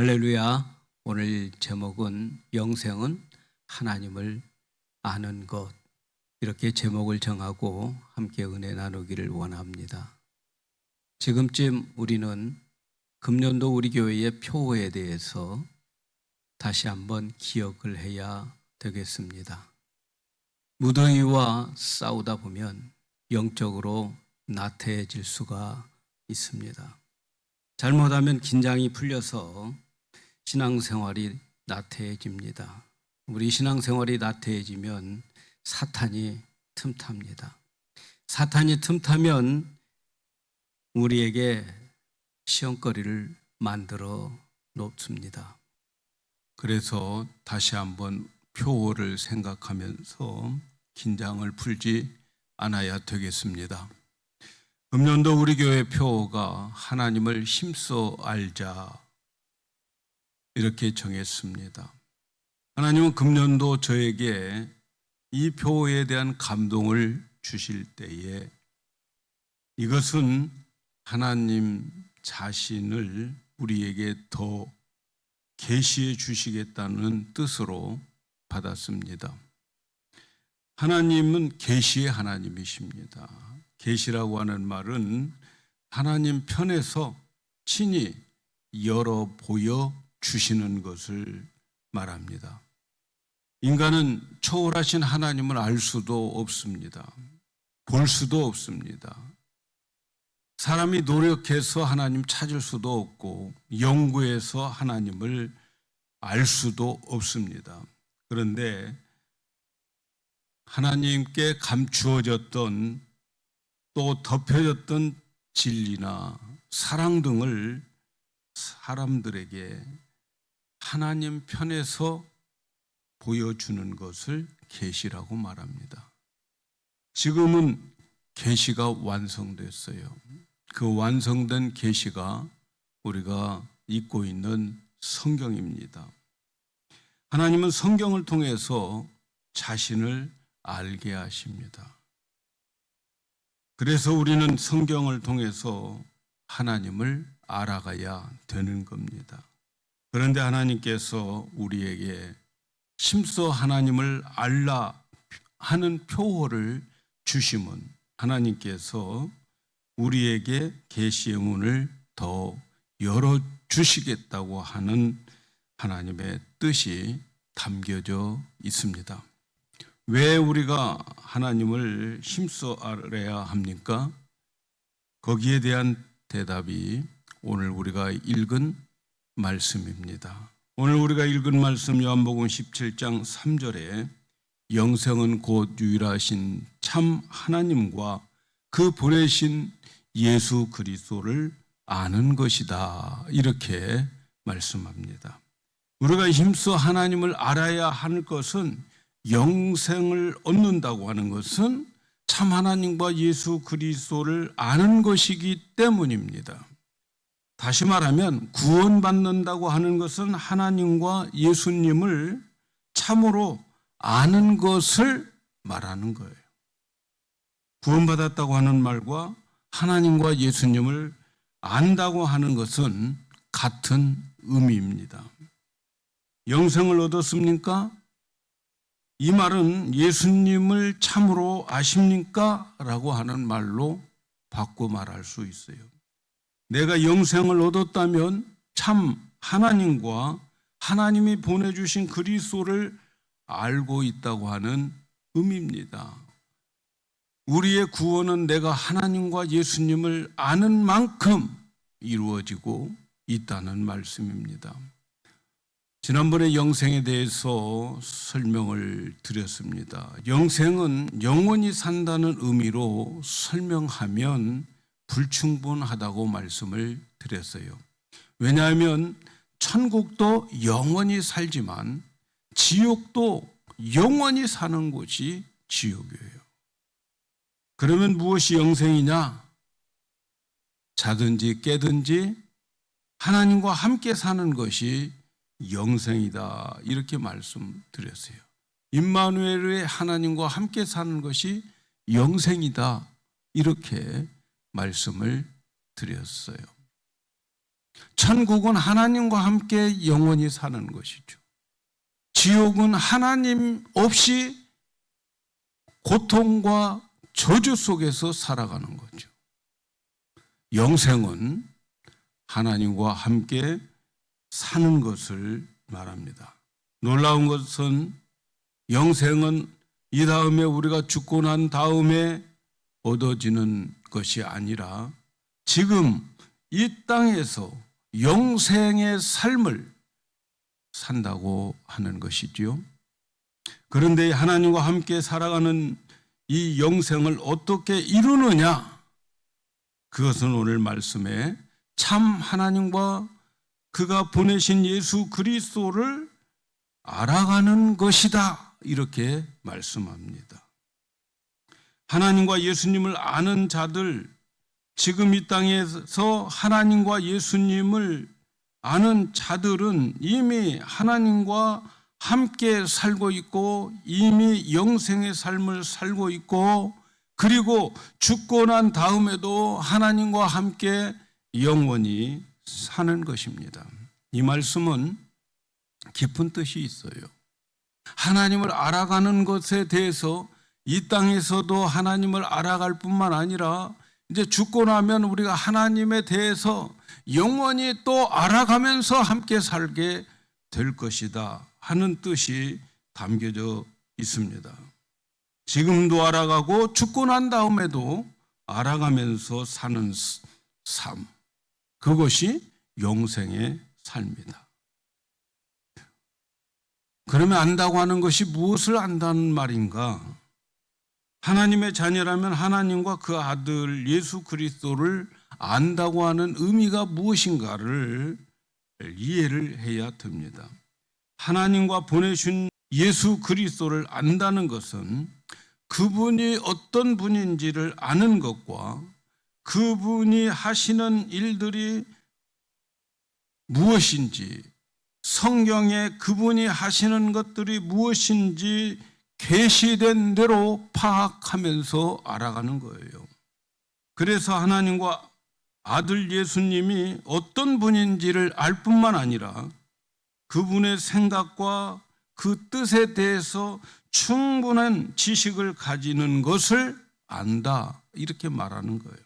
할렐루야. 오늘 제목은 영생은 하나님을 아는 것, 이렇게 제목을 정하고 함께 은혜 나누기를 원합니다. 지금쯤 우리는 금년도 우리 교회의 표어에 대해서 다시 한번 기억을 해야 되겠습니다. 무더위와 싸우다 보면 영적으로 나태해질 수가 있습니다. 잘못하면 긴장이 풀려서 신앙생활이 나태해집니다. 우리 신앙생활이 나태해지면 사탄이 틈탑니다. 사탄이 틈타면 우리에게 시험거리를 만들어 놓습니다. 그래서 다시 한번 표어를 생각하면서 긴장을 풀지 않아야 되겠습니다. 금년도 우리 교회 표어가 하나님을 힘써 알자, 이렇게 정했습니다. 하나님은 금년도 저에게 이 표어에 대한 감동을 주실 때에 이것은 하나님 자신을 우리에게 더 계시해 주시겠다는 뜻으로 받았습니다. 하나님은 계시의 하나님이십니다. 계시라고 하는 말은 하나님 편에서 친히 열어 보여 주시는 것을 말합니다. 인간은 초월하신 하나님을 알 수도 없습니다. 볼 수도 없습니다. 사람이 노력해서 하나님 찾을 수도 없고 연구해서 하나님을 알 수도 없습니다. 그런데 하나님께 감추어졌던 또 덮여졌던 진리나 사랑 등을 사람들에게 하나님 편에서 보여주는 것을 계시라고 말합니다. 지금은 계시가 완성됐어요. 그 완성된 계시가 우리가 읽고 있는 성경입니다. 하나님은 성경을 통해서 자신을 알게 하십니다. 그래서 우리는 성경을 통해서 하나님을 알아가야 되는 겁니다. 그런데 하나님께서 우리에게 힘써 하나님을 알라 하는 표어를 주심은 하나님께서 우리에게 계시의 문을 더 열어주시겠다고 하는 하나님의 뜻이 담겨져 있습니다. 왜 우리가 하나님을 힘써 알아야 합니까? 거기에 대한 대답이 오늘 우리가 읽은 말씀입니다. 오늘 우리가 읽은 말씀 요한복음 17장 3절에 영생은 곧 유일하신 참 하나님과 그 보내신 예수 그리스도를 아는 것이다, 이렇게 말씀합니다. 우리가 힘써 하나님을 알아야 하는 것은, 영생을 얻는다고 하는 것은 참 하나님과 예수 그리스도를 아는 것이기 때문입니다. 다시 말하면 구원받는다고 하는 것은 하나님과 예수님을 참으로 아는 것을 말하는 거예요. 구원받았다고 하는 말과 하나님과 예수님을 안다고 하는 것은 같은 의미입니다. 영생을 얻었습니까? 이 말은 예수님을 참으로 아십니까? 라고 하는 말로 바꿔 말할 수 있어요. 내가 영생을 얻었다면 참 하나님과 하나님이 보내주신 그리스도를 알고 있다고 하는 의미입니다. 우리의 구원은 내가 하나님과 예수님을 아는 만큼 이루어지고 있다는 말씀입니다. 지난번에 영생에 대해서 설명을 드렸습니다. 영생은 영원히 산다는 의미로 설명하면 불충분하다고 말씀을 드렸어요. 왜냐하면 천국도 영원히 살지만 지옥도 영원히 사는 곳이 지옥이에요. 그러면 무엇이 영생이냐? 자든지 깨든지 하나님과 함께 사는 것이 영생이다, 이렇게 말씀드렸어요. 임마누엘의 하나님과 함께 사는 것이 영생이다, 이렇게 말씀을 드렸어요. 천국은 하나님과 함께 영원히 사는 것이죠. 지옥은 하나님 없이 고통과 저주 속에서 살아가는 거죠. 영생은 하나님과 함께 사는 것을 말합니다. 놀라운 것은 영생은 이 다음에 우리가 죽고 난 다음에 얻어지는 것이 아니라 지금 이 땅에서 영생의 삶을 산다고 하는 것이지요. 그런데 하나님과 함께 살아가는 이 영생을 어떻게 이루느냐? 그것은 오늘 말씀에 참 하나님과 그가 보내신 예수 그리스도를 알아가는 것이다, 이렇게 말씀합니다. 하나님과 예수님을 아는 자들, 지금 이 땅에서 하나님과 예수님을 아는 자들은 이미 하나님과 함께 살고 있고 이미 영생의 삶을 살고 있고 그리고 죽고 난 다음에도 하나님과 함께 영원히 사는 것입니다. 이 말씀은 깊은 뜻이 있어요. 하나님을 알아가는 것에 대해서 이 땅에서도 하나님을 알아갈 뿐만 아니라 이제 죽고 나면 우리가 하나님에 대해서 영원히 또 알아가면서 함께 살게 될 것이다 하는 뜻이 담겨져 있습니다. 지금도 알아가고 죽고 난 다음에도 알아가면서 사는 삶, 그것이 영생의 삶이다. 그러면 안다고 하는 것이 무엇을 안다는 말인가? 하나님의 자녀라면 하나님과 그 아들 예수 그리스도를 안다고 하는 의미가 무엇인가를 이해를 해야 됩니다. 하나님과 보내신 예수 그리스도를 안다는 것은 그분이 어떤 분인지를 아는 것과 그분이 하시는 일들이 무엇인지, 성경에 그분이 하시는 것들이 무엇인지 계시된 대로 파악하면서 알아가는 거예요. 그래서 하나님과 아들 예수님이 어떤 분인지를 알 뿐만 아니라 그분의 생각과 그 뜻에 대해서 충분한 지식을 가지는 것을 안다, 이렇게 말하는 거예요.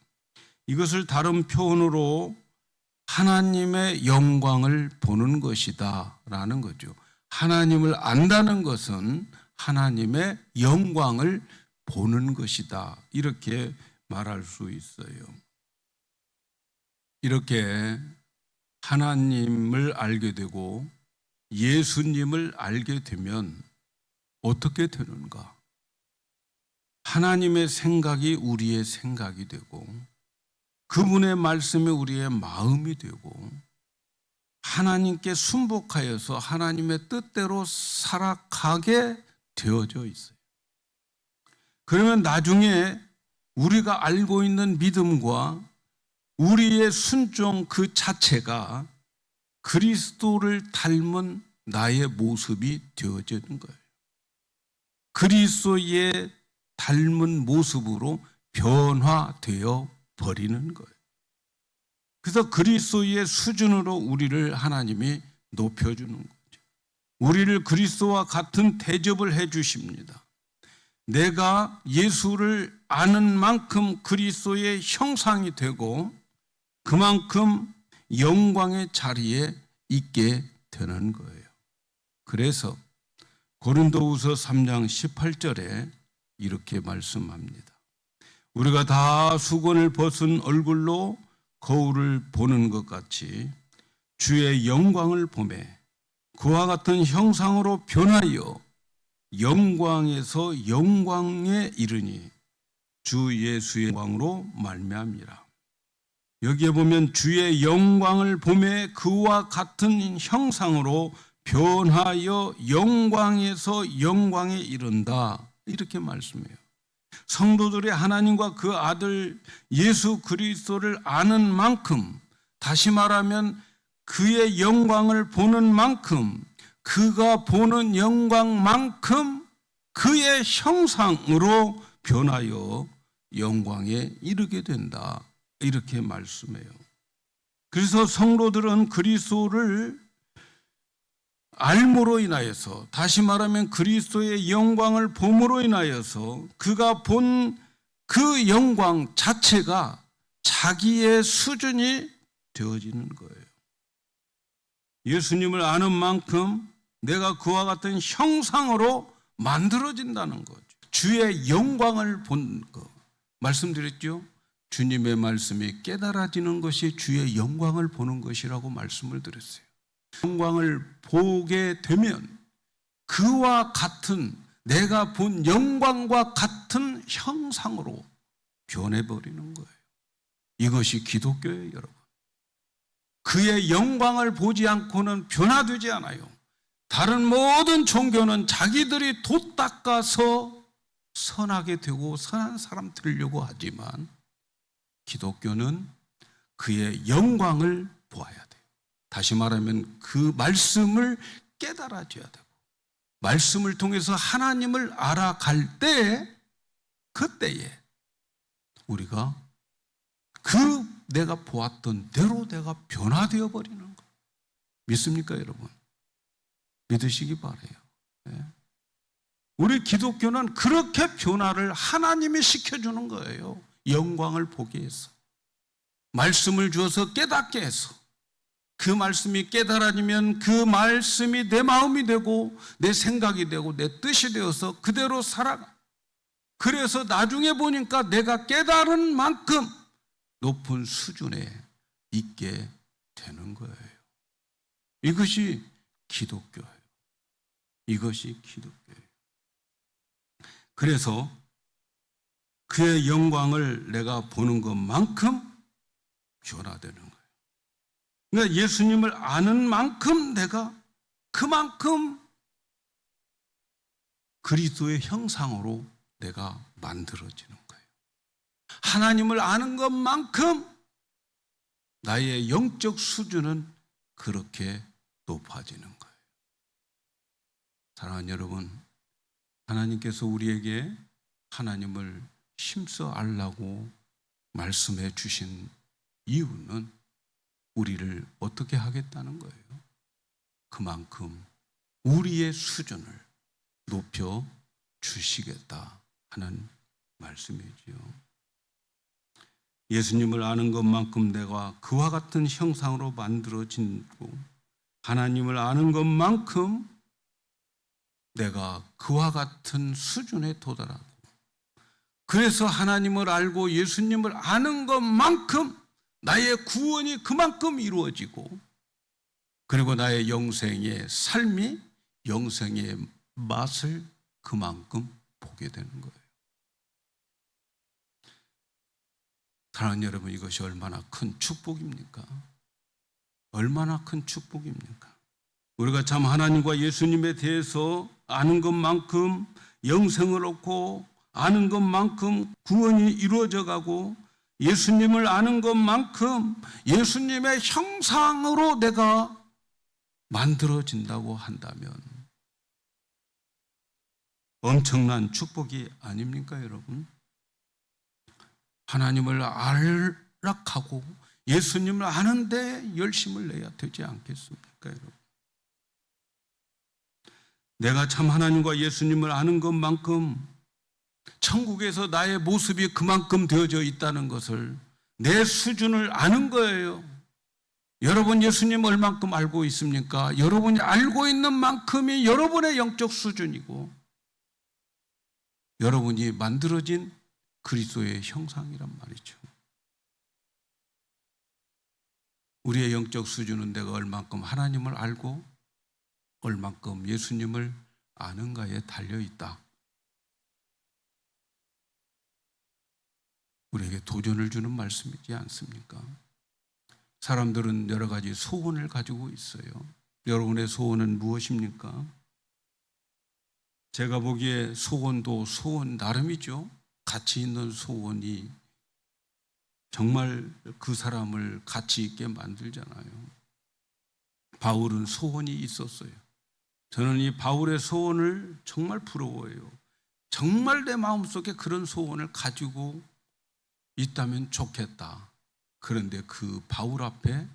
이것을 다른 표현으로 하나님의 영광을 보는 것이다 라는 거죠. 하나님을 안다는 것은 하나님의 영광을 보는 것이다, 이렇게 말할 수 있어요. 이렇게 하나님을 알게 되고 예수님을 알게 되면 어떻게 되는가? 하나님의 생각이 우리의 생각이 되고 그분의 말씀이 우리의 마음이 되고 하나님께 순복하여서 하나님의 뜻대로 살아가게 되어져 있어요. 그러면 나중에 우리가 알고 있는 믿음과 우리의 순종 그 자체가 그리스도를 닮은 나의 모습이 되어지는 거예요. 그리스도의 닮은 모습으로 변화되어 버리는 거예요. 그래서 그리스도의 수준으로 우리를 하나님이 높여주는 거죠. 우리를 그리스도와 같은 대접을 해 주십니다. 내가 예수를 아는 만큼 그리스도의 형상이 되고 그만큼 영광의 자리에 있게 되는 거예요. 그래서 고린도후서 3장 18절에 이렇게 말씀합니다. 우리가 다 수건을 벗은 얼굴로 거울을 보는 것 같이 주의 영광을 보매 그와 같은 형상으로 변하여 영광에서 영광에 이르니 주 예수의 영광으로 말미암이라. 여기에 보면 주의 영광을 보매 그와 같은 형상으로 변하여 영광에서 영광에 이른다, 이렇게 말씀해요. 성도들이 하나님과 그 아들 예수 그리스도를 아는 만큼, 다시 말하면 그의 영광을 보는 만큼, 그가 보는 영광만큼 그의 형상으로 변하여 영광에 이르게 된다, 이렇게 말씀해요. 그래서 성도들은 그리스도를 알므로 인하여서, 다시 말하면 그리스도의 영광을 봄으로 인하여서 그가 본 그 영광 자체가 자기의 수준이 되어지는 거예요. 예수님을 아는 만큼 내가 그와 같은 형상으로 만들어진다는 거죠. 주의 영광을 본 거. 말씀드렸죠? 주님의 말씀이 깨달아지는 것이 주의 영광을 보는 것이라고 말씀을 드렸어요. 영광을 보게 되면 그와 같은, 내가 본 영광과 같은 형상으로 변해버리는 거예요. 이것이 기독교예요, 여러분. 그의 영광을 보지 않고는 변화되지 않아요. 다른 모든 종교는 자기들이 돛 닦아서 선하게 되고 선한 사람 되려고 하지만 기독교는 그의 영광을 보아야 돼요. 다시 말하면 그 말씀을 깨달아줘야 되고, 말씀을 통해서 하나님을 알아갈 때, 그때에 우리가 내가 보았던 대로 내가 변화되어 버리는 거. 믿습니까, 여러분? 믿으시기 바라요. 네. 우리 기독교는 그렇게 변화를 하나님이 시켜주는 거예요. 영광을 보게 해서, 말씀을 주어서 깨닫게 해서, 그 말씀이 깨달아지면 그 말씀이 내 마음이 되고 내 생각이 되고 내 뜻이 되어서 그대로 살아가. 그래서 나중에 보니까 내가 깨달은 만큼 높은 수준에 있게 되는 거예요. 이것이 기독교예요. 이것이 기독교예요. 그래서 그의 영광을 내가 보는 것만큼 변화되는 거예요. 그러니까 예수님을 아는 만큼 내가 그만큼 그리스도의 형상으로 내가 만들어지는 거예요. 하나님을 아는 것만큼 나의 영적 수준은 그렇게 높아지는 거예요. 사랑하는 여러분, 하나님께서 우리에게 하나님을 힘써 알라고 말씀해 주신 이유는 우리를 어떻게 하겠다는 거예요? 그만큼 우리의 수준을 높여 주시겠다 하는 말씀이지요. 예수님을 아는 것만큼 내가 그와 같은 형상으로 만들어지고, 하나님을 아는 것만큼 내가 그와 같은 수준에 도달하고, 그래서 하나님을 알고 예수님을 아는 것만큼 나의 구원이 그만큼 이루어지고, 그리고 나의 영생의 삶이, 영생의 맛을 그만큼 보게 되는 거예요. 사랑하는 여러분, 이것이 얼마나 큰 축복입니까? 얼마나 큰 축복입니까? 우리가 참 하나님과 예수님에 대해서 아는 것만큼 영생을 얻고, 아는 것만큼 구원이 이루어져 가고, 예수님을 아는 것만큼 예수님의 형상으로 내가 만들어진다고 한다면 엄청난 축복이 아닙니까, 여러분? 하나님을 알락하고 예수님을 아는데 열심을 내야 되지 않겠습니까, 여러분? 내가 참 하나님과 예수님을 아는 것만큼 천국에서 나의 모습이 그만큼 되어져 있다는 것을, 내 수준을 아는 거예요. 여러분 예수님 얼만큼 알고 있습니까? 여러분이 알고 있는 만큼이 여러분의 영적 수준이고, 여러분이 만들어진 그리스도의 형상이란 말이죠. 우리의 영적 수준은 내가 얼만큼 하나님을 알고 얼만큼 예수님을 아는가에 달려있다. 우리에게 도전을 주는 말씀이지 않습니까? 사람들은 여러 가지 소원을 가지고 있어요. 여러분의 소원은 무엇입니까? 제가 보기에 소원도 소원 나름이죠. 가치 있는 소원이 정말 그 사람을 가치 있게 만들잖아요. 바울은 소원이 있었어요. 저는 이 바울의 소원을 정말 부러워해요. 정말 내 마음속에 그런 소원을 가지고 있다면 좋겠다. 그런데 그 바울 앞에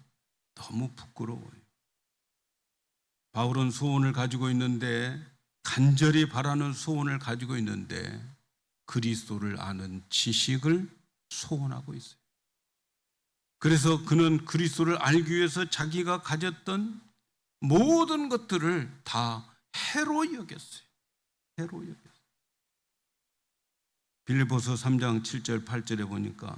너무 부끄러워요. 바울은 소원을 가지고 있는데, 간절히 바라는 소원을 가지고 있는데 그리스도를 아는 지식을 소원하고 있어요. 그래서 그는 그리스도를 알기 위해서 자기가 가졌던 모든 것들을 다 해로 여겼어요. 해로 여겼어요. 빌립보서 3장 7절 8절에 보니까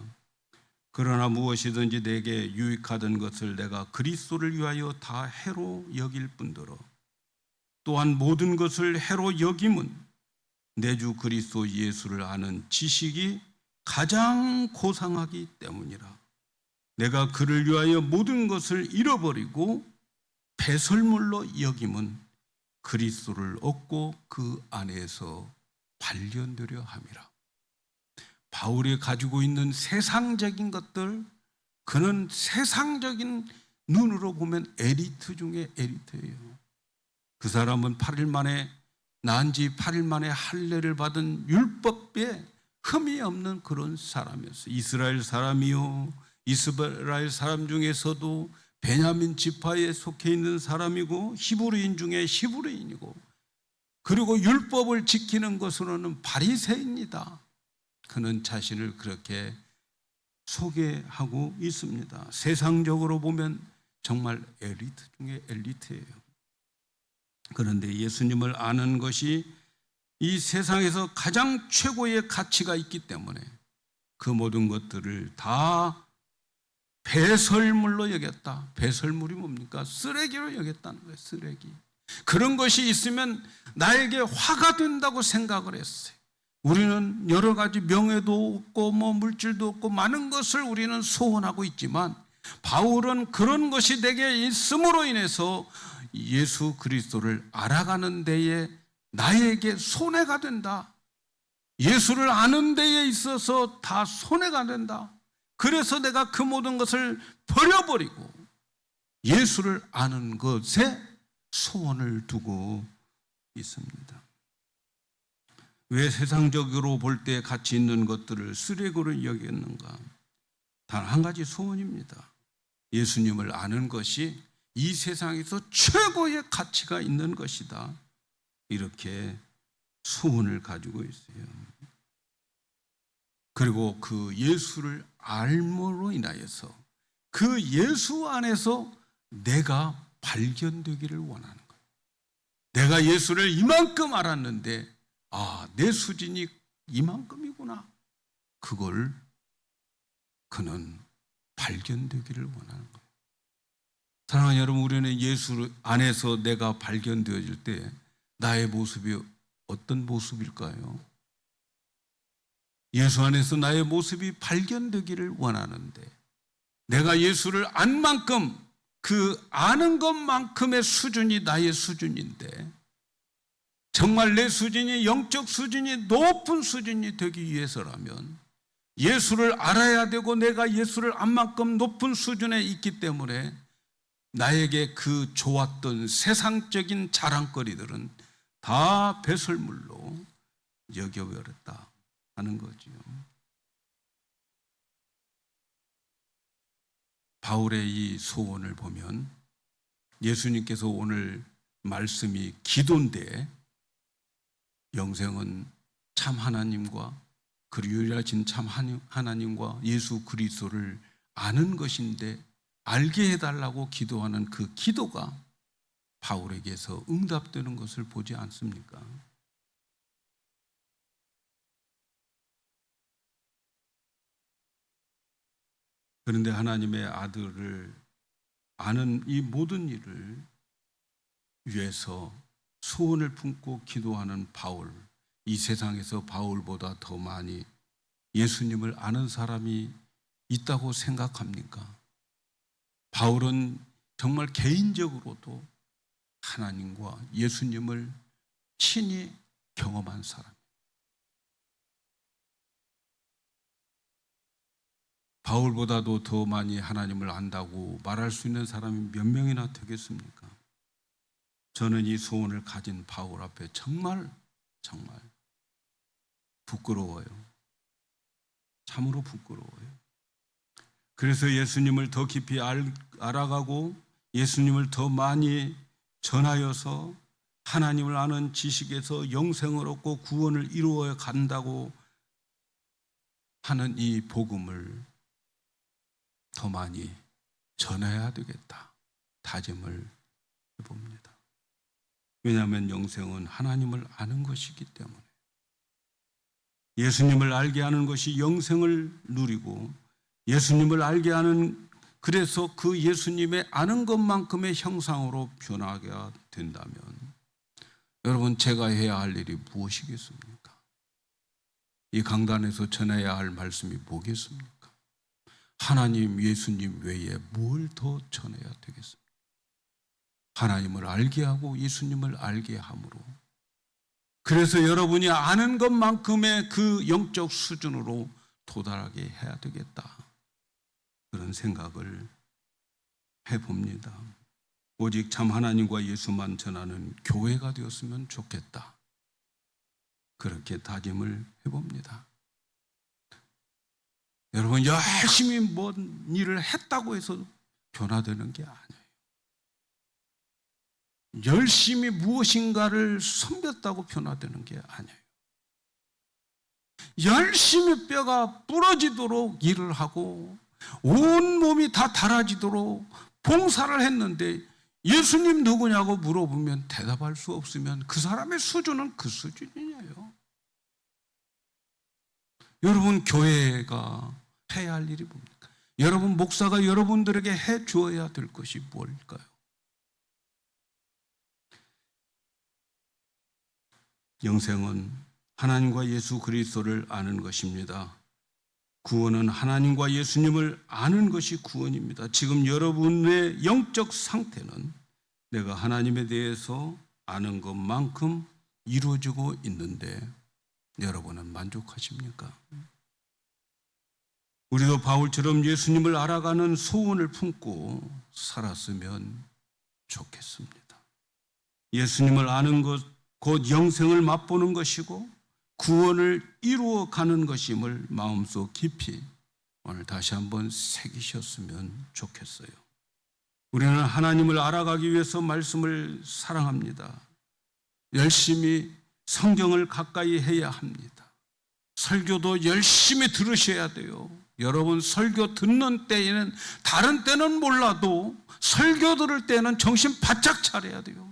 그러나 무엇이든지 내게 유익하던 것을 내가 그리스도를 위하여 다 해로 여길 뿐더러 또한 모든 것을 해로 여김은 내 주 그리스도 예수를 아는 지식이 가장 고상하기 때문이라. 내가 그를 위하여 모든 것을 잃어버리고 배설물로 여김은 그리스도를 얻고 그 안에서 발견되려 함이라. 바울이 가지고 있는 세상적인 것들, 그는 세상적인 눈으로 보면 에리트 중에 에리트예요. 그 사람은 8일 만에 난 지 8일 만에 할례를 받은 율법에 흠이 없는 그런 사람이었어요. 이스라엘 사람이요, 이스라엘 사람 중에서도 베냐민 지파에 속해 있는 사람이고 히브리인 중에 히브리인이고, 그리고 율법을 지키는 것으로는 바리새인이다. 그는 자신을 그렇게 소개하고 있습니다. 세상적으로 보면 정말 엘리트 중에 엘리트예요. 그런데 예수님을 아는 것이 이 세상에서 가장 최고의 가치가 있기 때문에 그 모든 것들을 다 배설물로 여겼다. 배설물이 뭡니까? 쓰레기로 여겼다는 거예요. 쓰레기. 그런 것이 있으면 나에게 화가 된다고 생각을 했어요. 우리는 여러 가지 명예도 없고 물질도 없고 많은 것을 우리는 소원하고 있지만 바울은 그런 것이 내게 있음으로 인해서 예수 그리스도를 알아가는 데에 나에게 손해가 된다. 예수를 아는 데에 있어서 다 손해가 된다. 그래서 내가 그 모든 것을 버려버리고 예수를 아는 것에 소원을 두고 있습니다. 왜 세상적으로 볼 때 가치 있는 것들을 쓰레기로 여겼는가? 단 한 가지 소원입니다. 예수님을 아는 것이 이 세상에서 최고의 가치가 있는 것이다. 이렇게 소원을 가지고 있어요. 그리고 그 예수를 알므로 인하여서 그 예수 안에서 내가 발견되기를 원하는 거예요. 내가 예수를 이만큼 알았는데 내 수준이 이만큼이구나. 그걸 그는 발견되기를 원하는 거예요. 사랑하는 여러분, 우리는 예수 안에서 내가 발견되어질 때 나의 모습이 어떤 모습일까요? 예수 안에서 나의 모습이 발견되기를 원하는데 내가 예수를 안 만큼 그 아는 것만큼의 수준이 나의 수준인데 정말 내 수준이 영적 수준이 높은 수준이 되기 위해서라면 예수를 알아야 되고 내가 예수를 안 만큼 높은 수준에 있기 때문에 나에게 그 좋았던 세상적인 자랑거리들은 다 배설물로 여겨버렸다 하는 거지요. 바울의 이 소원을 보면 예수님께서 오늘 말씀이 기도인데 영생은 참 하나님과 그리고 유일하신 참 하나님과 예수 그리스도를 아는 것인데 알게 해달라고 기도하는 그 기도가 바울에게서 응답되는 것을 보지 않습니까? 그런데 하나님의 아들을 아는 이 모든 일을 위해서 소원을 품고 기도하는 바울, 이 세상에서 바울보다 더 많이 예수님을 아는 사람이 있다고 생각합니까? 바울은 정말 개인적으로도 하나님과 예수님을 친히 경험한 사람. 바울보다도 더 많이 하나님을 안다고 말할 수 있는 사람이 몇 명이나 되겠습니까? 저는 이 소원을 가진 바울 앞에 정말 부끄러워요. 참으로 부끄러워요. 그래서 예수님을 더 깊이 알아가고 예수님을 더 많이 전하여서 하나님을 아는 지식에서 영생을 얻고 구원을 이루어 간다고 하는 이 복음을 더 많이 전해야 되겠다 다짐을 해봅니다. 왜냐하면 영생은 하나님을 아는 것이기 때문에 예수님을 알게 하는 것이 영생을 누리고 예수님을 알게 하는 그래서 그 예수님의 아는 것만큼의 형상으로 변하게 된다면 여러분 제가 해야 할 일이 무엇이겠습니까? 이 강단에서 전해야 할 말씀이 뭐겠습니까? 하나님 예수님 외에 뭘 더 전해야 되겠습니까? 하나님을 알게 하고 예수님을 알게 함으로 그래서 여러분이 아는 것만큼의 그 영적 수준으로 도달하게 해야 되겠다 그런 생각을 해봅니다. 오직 참 하나님과 예수만 전하는 교회가 되었으면 좋겠다 그렇게 다짐을 해봅니다. 여러분 열심히 뭔 일을 했다고 해서 변화되는 게 아니에요. 열심히 무엇인가를 섬겼다고 변화되는 게 아니에요. 열심히 뼈가 부러지도록 일을 하고 온 몸이 다 닳아지도록 봉사를 했는데 예수님 누구냐고 물어보면 대답할 수 없으면 그 사람의 수준은 그 수준이에요. 여러분 교회가 해야 할 일이 뭡니까? 여러분 목사가 여러분들에게 해 주어야 될 것이 뭘까요? 영생은 하나님과 예수 그리스도를 아는 것입니다. 구원은 하나님과 예수님을 아는 것이 구원입니다. 지금 여러분의 영적 상태는 내가 하나님에 대해서 아는 것만큼 이루어지고 있는데 여러분은 만족하십니까? 우리도 바울처럼 예수님을 알아가는 소원을 품고 살았으면 좋겠습니다. 예수님을 아는 것 곧 영생을 맛보는 것이고 구원을 이루어가는 것임을 마음속 깊이 오늘 다시 한번 새기셨으면 좋겠어요. 우리는 하나님을 알아가기 위해서 말씀을 사랑합니다. 열심히 성경을 가까이 해야 합니다. 설교도 열심히 들으셔야 돼요. 여러분 설교 듣는 때에는 다른 때는 몰라도 설교 들을 때는 정신 바짝 차려야 돼요.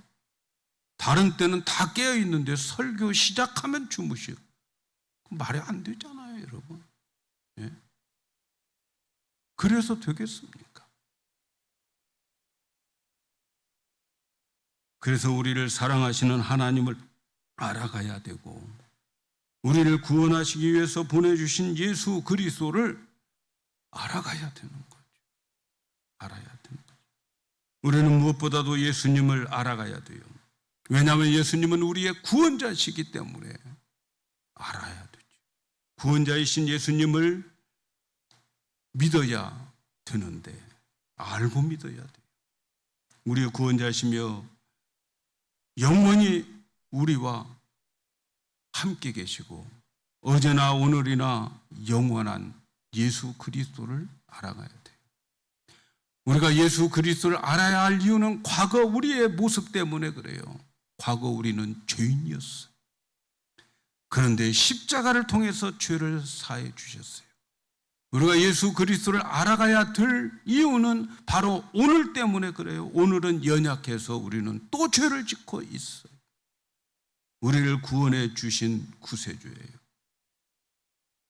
다른 때는 다 깨어 있는데 설교 시작하면 주무셔. 말이 안 되잖아요, 여러분. 예? 그래서 되겠습니까? 그래서 우리를 사랑하시는 하나님을 알아가야 되고 우리를 구원하시기 위해서 보내주신 예수 그리스도를 알아가야 되는 거죠. 알아야 되는 거죠. 우리는 무엇보다도 예수님을 알아가야 돼요. 왜냐하면 예수님은 우리의 구원자시기 때문에 알아야 되죠. 구원자이신 예수님을 믿어야 되는데 알고 믿어야 돼요. 우리의 구원자시며 영원히 우리와 함께 계시고 어제나 오늘이나 영원한 예수 그리스도를 알아가야 돼요. 우리가 예수 그리스도를 알아야 할 이유는 과거 우리의 모습 때문에 그래요. 과거 우리는 죄인이었어요. 그런데 십자가를 통해서 죄를 사해 주셨어요. 우리가 예수 그리스도를 알아가야 될 이유는 바로 오늘 때문에 그래요. 오늘은 연약해서 우리는 또 죄를 짓고 있어요. 우리를 구원해 주신 구세주예요.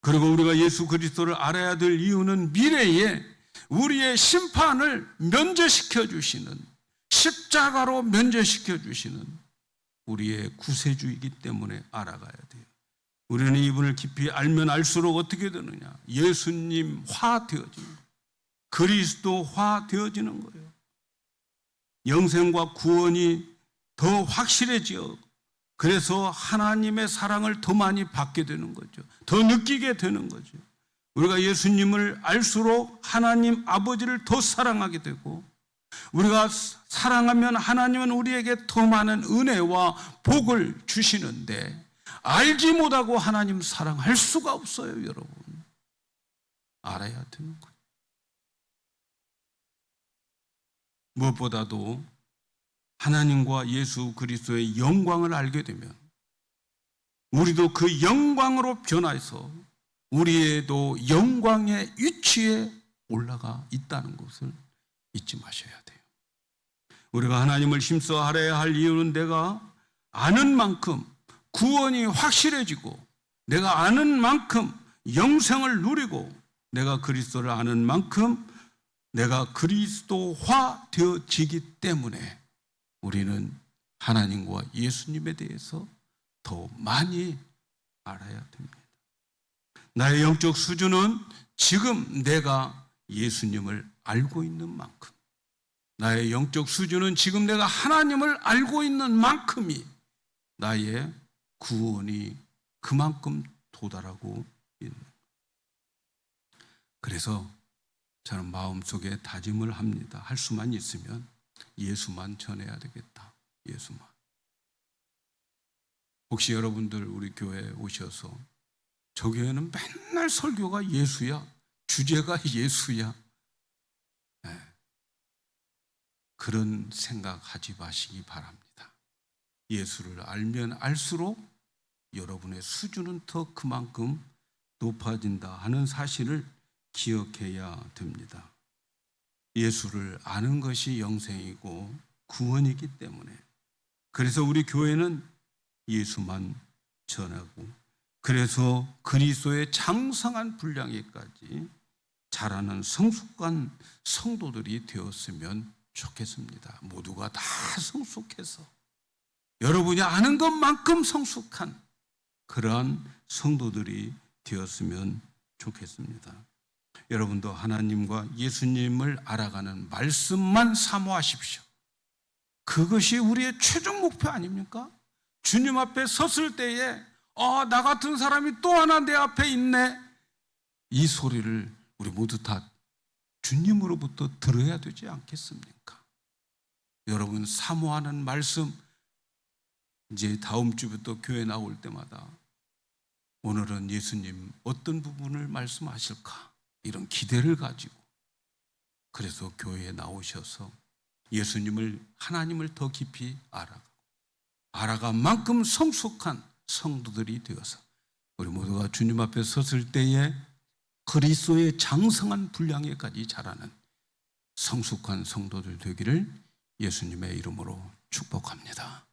그리고 우리가 예수 그리스도를 알아야 될 이유는 미래에 우리의 심판을 면제시켜 주시는 십자가로 면제시켜 주시는 우리의 구세주이기 때문에 알아가야 돼요. 우리는 이분을 깊이 알면 알수록 어떻게 되느냐? 예수님화 되어지는 거예요. 그리스도화 되어지는 거예요. 영생과 구원이 더 확실해지어 그래서 하나님의 사랑을 더 많이 받게 되는 거죠. 더 느끼게 되는 거죠. 우리가 예수님을 알수록 하나님 아버지를 더 사랑하게 되고 우리가 사랑하면 하나님은 우리에게 더 많은 은혜와 복을 주시는데 알지 못하고 하나님 사랑할 수가 없어요, 여러분. 알아야 되는 거예요. 무엇보다도 하나님과 예수 그리스도의 영광을 알게 되면 우리도 그 영광으로 변화해서 우리의도 영광의 위치에 올라가 있다는 것을 잊지 마셔야 돼요. 우리가 하나님을 힘써 알아야 할 이유는 내가 아는 만큼 구원이 확실해지고, 내가 아는 만큼 영생을 누리고, 내가 그리스도를 아는 만큼 내가 그리스도화 되어지기 때문에 우리는 하나님과 예수님에 대해서 더 많이 알아야 됩니다. 나의 영적 수준은 지금 내가 예수님을 알고 있는 만큼, 나의 영적 수준은 지금 내가 하나님을 알고 있는 만큼이 나의 구원이 그만큼 도달하고 있는. 그래서 저는 마음속에 다짐을 합니다. 할 수만 있으면 예수만 전해야 되겠다. 예수만. 혹시 여러분들 우리 교회에 오셔서 저 교회는 맨날 설교가 예수야, 주제가 예수야, 네. 그런 생각하지 마시기 바랍니다. 예수를 알면 알수록 여러분의 수준은 더 그만큼 높아진다 하는 사실을 기억해야 됩니다. 예수를 아는 것이 영생이고 구원이기 때문에, 그래서 우리 교회는 예수만 전하고, 그래서 그리스도의 장성한 분량에까지 자라는 성숙한 성도들이 되었으면 좋겠습니다. 모두가 다 성숙해서 여러분이 아는 것만큼 성숙한 그러한 성도들이 되었으면 좋겠습니다. 여러분도 하나님과 예수님을 알아가는 말씀만 사모하십시오. 그것이 우리의 최종 목표 아닙니까? 주님 앞에 섰을 때에 나 같은 사람이 또 하나 내 앞에 있네, 이 소리를 우리 모두 다 주님으로부터 들어야 되지 않겠습니까? 여러분 사모하는 말씀, 이제 다음 주부터 교회 나올 때마다 오늘은 예수님 어떤 부분을 말씀하실까, 이런 기대를 가지고, 그래서 교회에 나오셔서 예수님을, 하나님을 더 깊이 알아간 만큼 성숙한 성도들이 되어서 우리 모두가 주님 앞에 섰을 때에 그리스도의 장성한 분량에까지 자라는 성숙한 성도들 되기를 예수님의 이름으로 축복합니다.